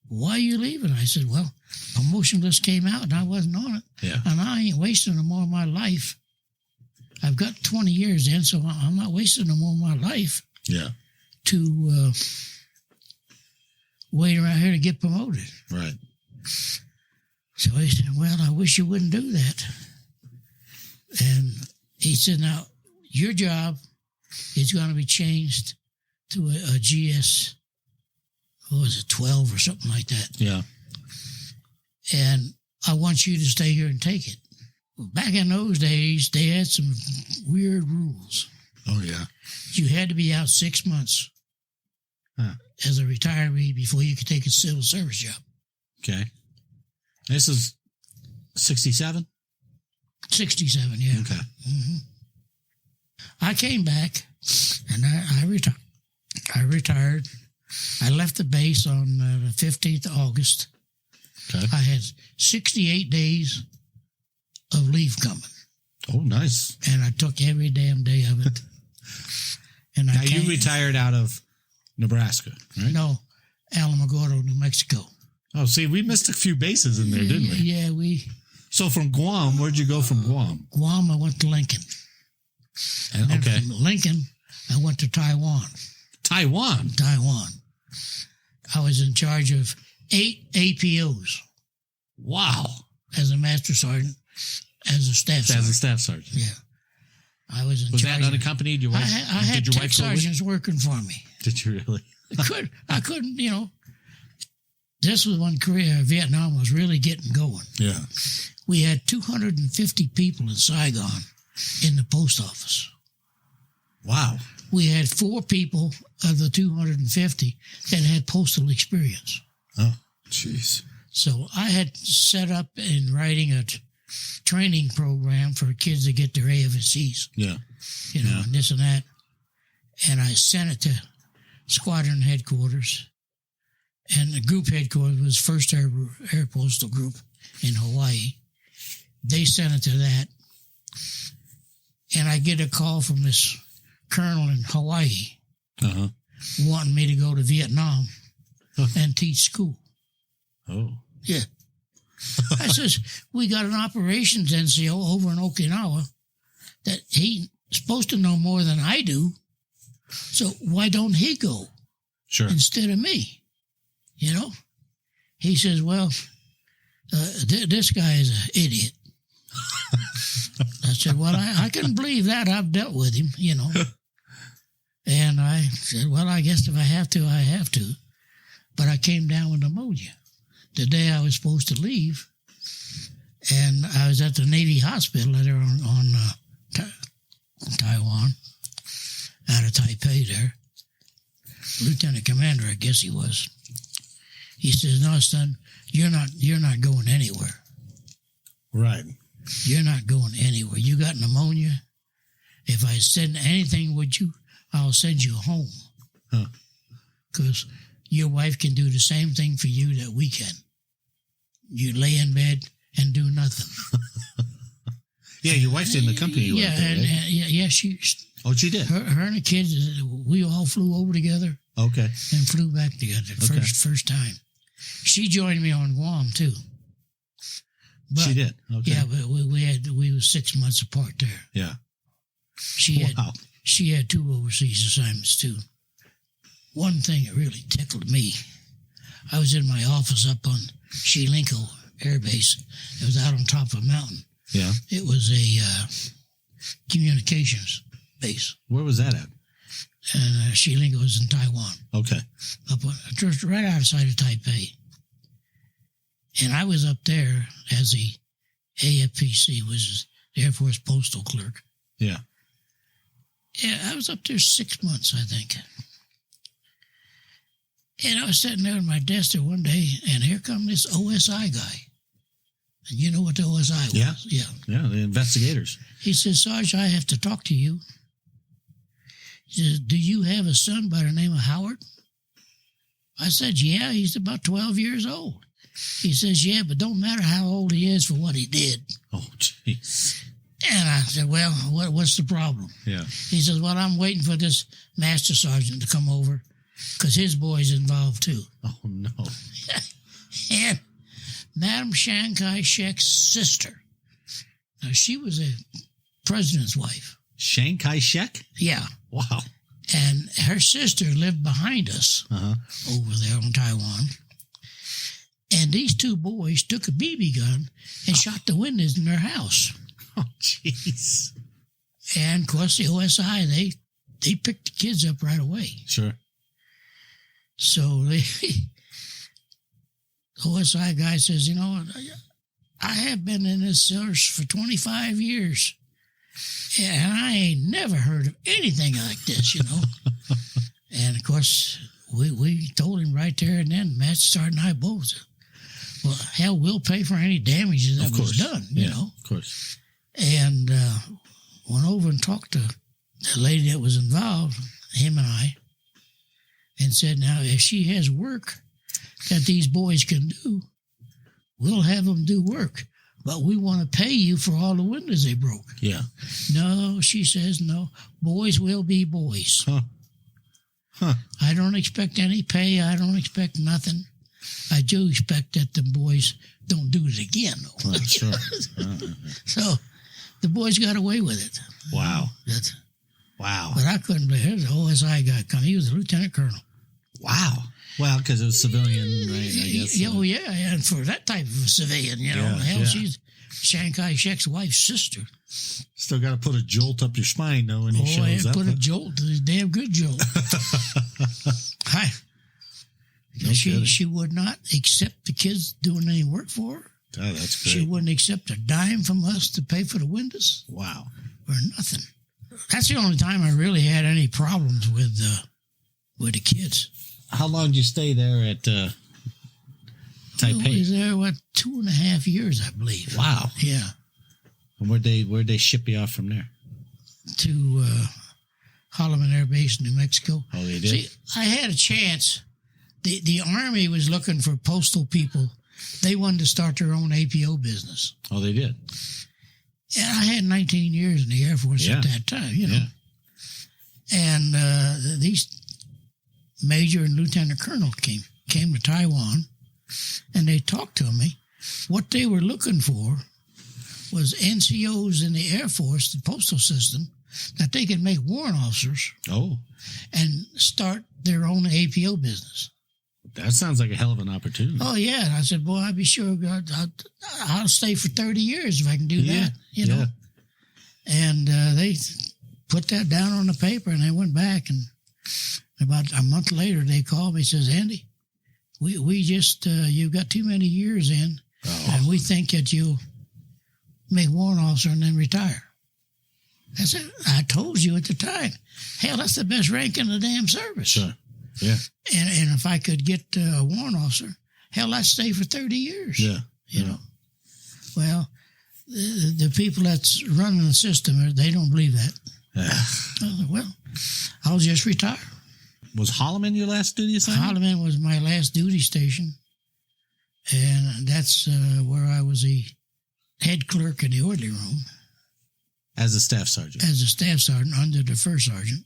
"Why are you leaving?" I said, "Well, promotion list came out and I wasn't on it. Yeah. And I ain't wasting no more of my life. I've got 20 years in, so I'm not wasting no more of my life Yeah. to wait around here to get promoted." Right. So he said, "Well, I wish you wouldn't do that." And he said, "Now, your job is going to be changed to a GS, what was it, 12 or something like that. Yeah. And I want you to stay here and take it." Well, back in those days, they had some weird rules. Oh, yeah. You had to be out 6 months as a retiree before you could take a civil service job. Okay. This is 67? 67, yeah. Okay. Mm-hmm. I came back and I retired. I left the base on the 15th of August. Okay. I had 68 days of leave coming, Oh, nice. and I took every damn day of it. And Now, you retired out of Nebraska, right? No, Alamogordo, New Mexico. Oh, see, we missed a few bases in there, didn't we? Yeah, So from Guam, where'd you go from Guam? Guam, I went to Lincoln. And then Okay. from Lincoln, I went to Taiwan. Taiwan. I was in charge of 8 APOs Wow. as a master sergeant, as a staff As a sergeant. staff sergeant. Yeah. I was in Was charge. that unaccompanied? Your I wife? had did your tech wife go with you? sergeants working for me. Did you really? I couldn't, This was when Vietnam was really getting going. Yeah. We had 250 people in Saigon in the post office. Wow. We had 4 people of the 250 that had postal experience. Oh, jeez. So I had set up in writing a training program for kids to get their AFSCs, Yeah. and this and that. And I sent it to squadron headquarters. And the group headquarters was 1st Air Postal Group in Hawaii. They sent it to that. And I get a call from this colonel in Hawaii Uh-huh. wanting me to go to Vietnam and teach school. Oh. Yeah. I says, we got an operations NCO over in Okinawa that he's supposed to know more than I do. So why don't he go Sure. instead of me? He says, well, this guy is an idiot. I said, well, I can believe that. I've dealt with him, And I said, well, I guess if I have to, I have to. But I came down with pneumonia the day I was supposed to leave. And I was at the Navy hospital there on Taiwan, out of Taipei there. Lieutenant Commander, I guess he was. He says, no, son, you're not going anywhere. Right. You're not going anywhere. You got pneumonia. If I send anything with you, I'll send you home. Because your wife can do the same thing for you that we can. You lay in bed and do nothing. Yeah, your wife's in the company. You Yeah, went there, right? yeah, she She did. her and the kids, we all flew over together Okay. and flew back together Okay. first time. She joined me on Guam too. But, She did. Okay. Yeah, but we were 6 months apart there. Yeah. She had 2 overseas assignments too. One thing that really tickled me, I was in my office up on Shilinko Air Base. It was out on top of a mountain. Yeah. It was a communications base. Where was that at? And Shilinko was in Taiwan, Okay. just right outside of Taipei. And I was up there as the AFPC, which is the Air Force Postal Clerk. Yeah. Yeah, I was up there 6 months, I think. And I was sitting there at my desk there one day, and here come this OSI guy. And you know what the OSI was? Yeah. Yeah. Yeah, the investigators. He says, Sarge, I have to talk to you. He says, do you have a son by the name of Howard? I said, yeah, he's about 12 years old. He says, yeah, but don't matter how old he is for what he did. Oh, jeez. And I said, well, what's the problem? Yeah. He says, well, I'm waiting for this master sergeant to come over because his boy's involved too. Oh, no. And Madam Chiang Kai-shek's sister, now she was a president's wife. Chiang Kai-shek? Yeah. Wow. And her sister lived behind us over there in Taiwan. And these two boys took a BB gun and shot the windows in their house. Oh, jeez. And, of course, the OSI, they picked the kids up right away. Sure. So the OSI guy says, you know, I have been in this service for 25 years, and I ain't never heard of anything like this, you know. And, of course, we told him right there and then, Master Sergeant and I both said, well, hell, we'll pay for any damages that was done, you know. Of course. And went over and talked to the lady that was involved, him and I, and said, now, if she has work that these boys can do, we'll have them do work. But we want to pay you for all the windows they broke. Yeah. No, she says, no, boys will be boys. I don't expect any pay. I don't expect nothing. I do expect that the boys don't do it again. Oh, sure. So the boys got away with it. Wow. Wow. But I couldn't believe it. The OSI guy come. He was a lieutenant colonel. Wow. Well, because it was civilian, right? I guess. Oh, yeah. And for that type of a civilian, you know, hell, she's Chiang Kai-shek's wife's sister. Still got to put a jolt up your spine, though, when he shows up. Put a jolt, a damn good jolt. Hi. No she would not accept the kids doing any work for her. Oh, that's great. She wouldn't accept a dime from us to pay for the windows. Wow. Or nothing. That's the only time I really had any problems with the kids. How long did you stay there at Taipei? I was there, 2.5 years, I believe. Wow. Yeah. And where'd they ship you off from there? To Holloman Air Base, New Mexico. Oh, they did? See, I had a chance. The Army was looking for postal people. They wanted to start their own APO business. Oh, they did? And I had 19 years in the Air Force at that time, you know. Yeah. And these major and lieutenant colonel came to Taiwan, and they talked to me. What they were looking for was NCOs in the Air Force, the postal system, that they could make warrant officers and start their own APO business. That sounds like a hell of an opportunity. Oh, yeah. And I said, boy, I'd be sure I'll stay for 30 years if I can do that, you know. And they put that down on the paper, and they went back. And about a month later, they called me and says, Andy, we just, you've got too many years in, and we think that you'll make warrant officer and then retire. I said, I told you at the time. Hell, that's the best rank in the damn service. Sure. Yeah. And if I could get a warrant officer, hell, I'd stay for 30 years. Yeah. You know. Well, the people that's running the system, they don't believe that. I was like, well, I'll just retire. Was Holloman your last duty assignment? Holloman was my last duty station. And that's where I was the head clerk in the orderly room. As a staff sergeant? As a staff sergeant under the first sergeant,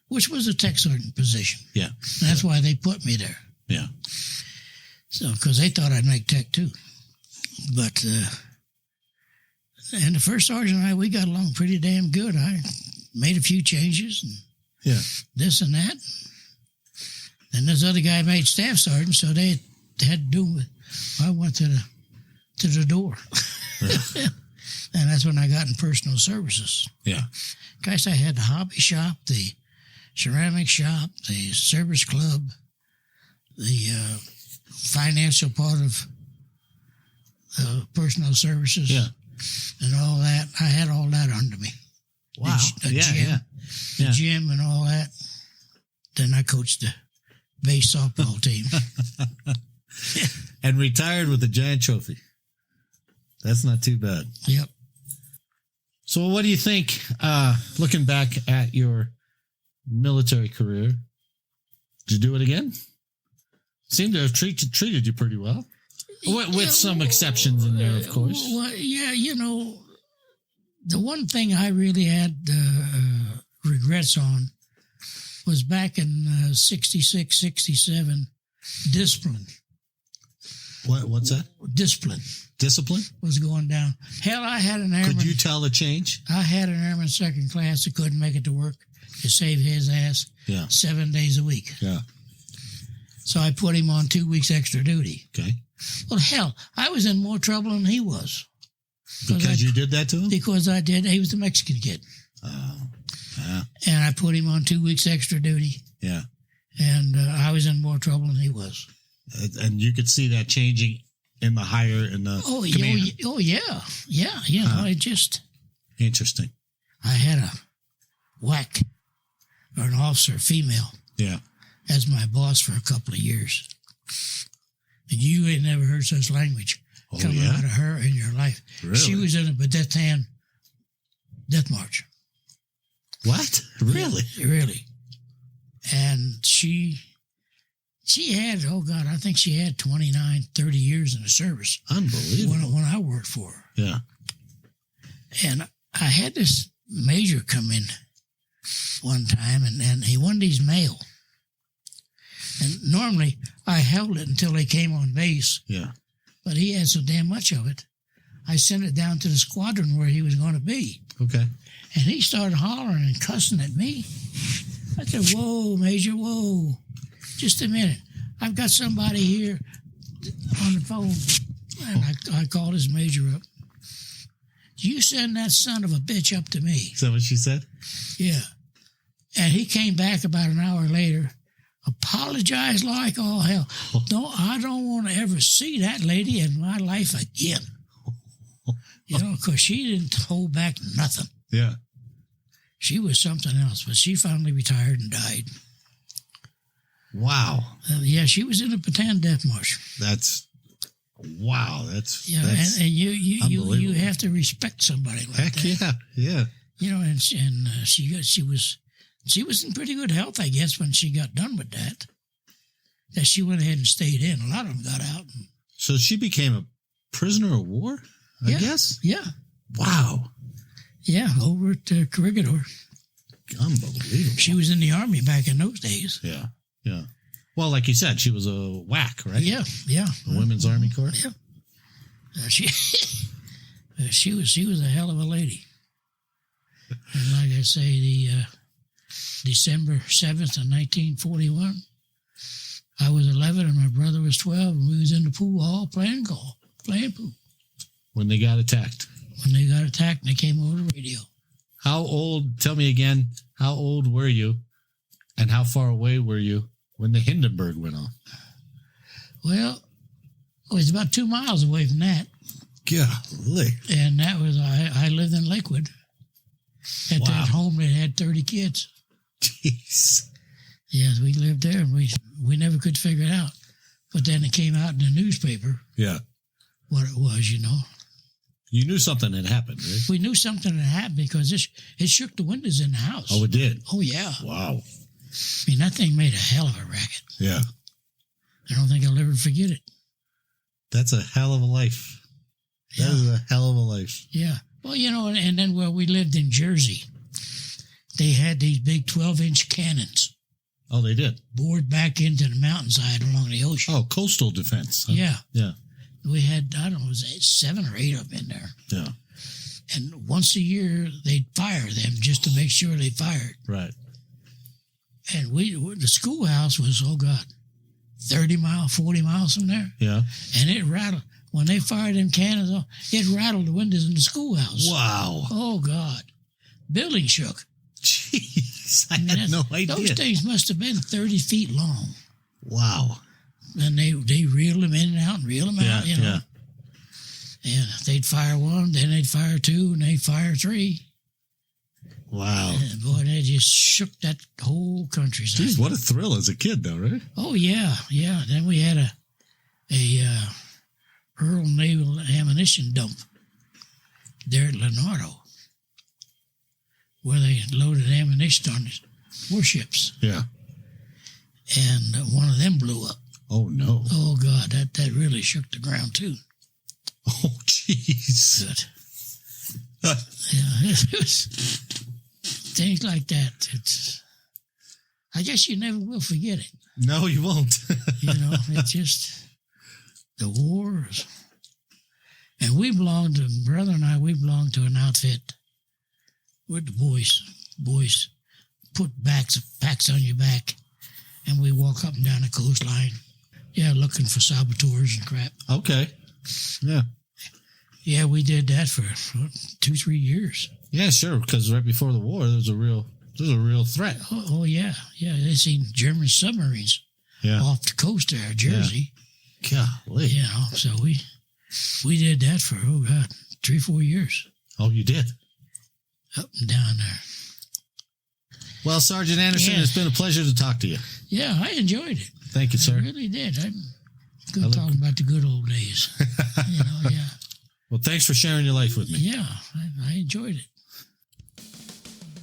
which was a tech sergeant position. Yeah. And that's why they put me there. Yeah. So, because they thought I'd make tech too. But, and the first sergeant and I, we got along pretty damn good. I made a few changes and this and that. Then this other guy made staff sergeant, so they had to do it. I went to the door. Yeah. And that's when I got in personal services. Yeah. Guys, I had the hobby shop, the ceramic shop, the service club, the financial part of personal services, and all that. I had all that under me. Wow. The gym and all that. Then I coached the base softball team. And retired with a giant trophy. That's not too bad. Yep. So what do you think, looking back at your military career, did you do it again? Seemed to have treated you pretty well. With some exceptions in there, of course. Well, yeah, the one thing I really had regrets on was back in 66, 67, discipline. What's that? Discipline was going down. Hell, I had an airman. Could you tell the change? I had an airman second class that couldn't make it to work to save his ass 7 days a week. Yeah. So I put him on 2 weeks extra duty. Okay. Well, hell, I was in more trouble than he was. Because you did that to him? Because I did. He was the Mexican kid. Oh. Yeah. And I put him on 2 weeks extra duty. Yeah. And I was in more trouble than he was. And you could see that changing in the command. Yeah. I just... Interesting. I had a whack, or an officer, female, as my boss for a couple of years. And you ain't never heard such language coming out of her in your life. Really? She was in a Badetan death march. What? Really? Yeah, really. And she had, I think she had 29, 30 years in the service. Unbelievable. When I worked for her. Yeah. And I had this major come in one time, and he wanted his mail. And normally, I held it until they came on base. Yeah. But he had so damn much of it, I sent it down to the squadron where he was going to be. Okay. And he started hollering and cussing at me. I said, whoa, Major, whoa. Just a minute. I've got somebody here on the phone. And I called his major up. You send that son of a bitch up to me. Is that what she said? Yeah. And he came back about an hour later, apologized like all hell. I don't want to ever see that lady in my life again. Because she didn't hold back nothing. Yeah. She was something else, but she finally retired and died. Wow. She was in a Bataan death march. Wow. That's and you have to respect somebody like Heck that. Yeah. And she was in pretty good health, I guess, when she got done with that. That she went ahead and stayed in. A lot of them got out. So she became a prisoner of war, I guess? Yeah. Wow. Yeah, over at Corregidor. Unbelievable. She was in the Army back in those days. Yeah. Well, like you said, she was a WAC, right? Yeah. The Women's Army Corps? Yeah. She was a hell of a lady. And like I say, the December 7th of 1941, I was 11 and my brother was 12, and we was in the pool hall playing pool. When they got attacked. When they got attacked, and they came over the radio. How old, tell me again, how old were you and how far away were you when the Hindenburg went off? Well, it was about 2 miles away from that. Golly. And that was, I lived in Lakewood. At that home that had 30 kids. Jeez. Yes, we lived there, and we never could figure it out. But then it came out in the newspaper. Yeah. What it was, You knew something had happened, right? We knew something had happened because it shook the windows in the house. Oh, it did? Oh, yeah. Wow. I mean, that thing made a hell of a racket. Yeah. I don't think I'll ever forget it. That's a hell of a life. Yeah. That is a hell of a life. Yeah. Well, and then where we lived in Jersey, they had these big 12-inch cannons. Oh, they did? Bored back into the mountainside along the ocean. Oh, coastal defense. Huh? Yeah. Yeah. We had, I don't know, it was 7 or 8 of them in there. Yeah. And once a year, they'd fire them just to make sure they fired. Right. And the schoolhouse was, 30 miles, 40 miles from there. Yeah. And it rattled. When they fired them cannons off, it rattled the windows in the schoolhouse. Wow. Oh, God. Building shook. Jeez. I had no idea. Those things must have been 30 feet long. Wow. And they reeled them in and out and reeled them out, Yeah. And they'd fire 1, then they'd fire 2, and they'd fire 3. Wow. And boy, they just shook that whole countryside. Jeez, what a thrill as a kid, though, right? Oh, yeah. Then we had a Earl Naval Ammunition dump there at Leonardo, where they loaded ammunition on warships. Yeah. And one of them blew up. Oh, no. Oh, God, that really shook the ground, too. Oh, jeez. Good. Yeah, it was things like that. I guess you never will forget it. No, you won't. It's just the wars. And brother and I, we belonged to an outfit where the boys put packs on your back, and we walk up and down the coastline. Yeah, looking for saboteurs and crap. Okay. Yeah. Yeah, we did that for 2-3 years. Yeah, sure. Because right before the war, there was a real threat. Oh yeah. They seen German submarines off the coast there, Jersey. Yeah. Golly. So we did that for 3-4 years. Oh, you did? Up and down there. Well, Sergeant Anderson, It's been a pleasure to talk to you. Yeah, I enjoyed it. Thank you, sir. I really did. Good talking about the good old days. Yeah. Well, thanks for sharing your life with me. Yeah, I enjoyed it.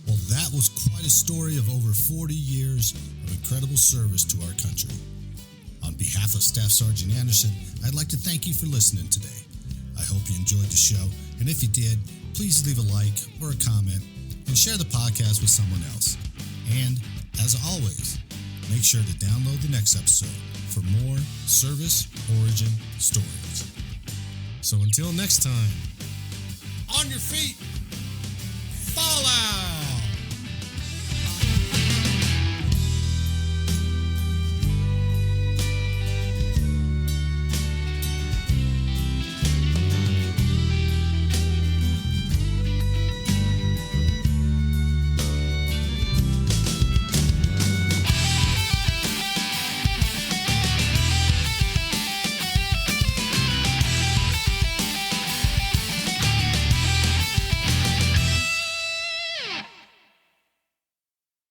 Well, that was quite a story of over 40 years of incredible service to our country. On behalf of Staff Sergeant Anderson, I'd like to thank you for listening today. I hope you enjoyed the show, and if you did, please leave a like or a comment and share the podcast with someone else. And, as always, make sure to download the next episode for more service origin stories. So until next time, on your feet, fall out!